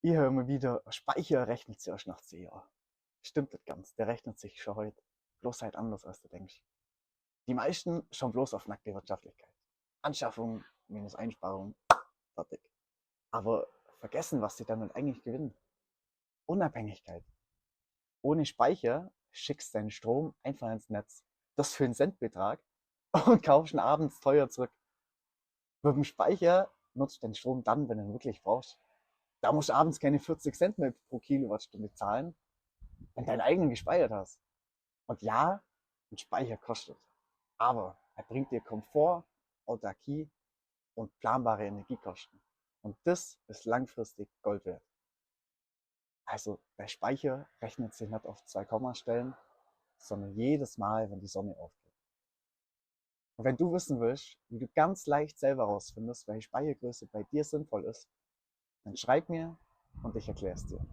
Ich höre immer wieder, Speicher rechnet sich erst nach 10 Jahren. Stimmt das ganz, der rechnet sich schon heute. Bloß halt anders, als du denkst. Die meisten schauen bloß auf nackte Wirtschaftlichkeit. Anschaffung minus Einsparung, fertig. Aber vergessen, was sie damit eigentlich gewinnen. Unabhängigkeit. Ohne Speicher schickst du deinen Strom einfach ins Netz. Das für einen Centbetrag und kaufst ihn abends teuer zurück. Mit dem Speicher nutzt du den Strom dann, wenn du ihn wirklich brauchst. Da musst du abends keine 40 Cent mehr pro Kilowattstunde zahlen, wenn du deinen eigenen gespeichert hast. Und ja, ein Speicher kostet. Aber er bringt dir Komfort, Autarkie und planbare Energiekosten. Und das ist langfristig Gold wert. Also der Speicher rechnet sich nicht auf 2 Kommastellen, sondern jedes Mal, wenn die Sonne aufgeht. Und wenn du wissen willst, wie du ganz leicht selber herausfindest, welche Speichergröße bei dir sinnvoll ist, dann schreib mir und ich erkläre es dir.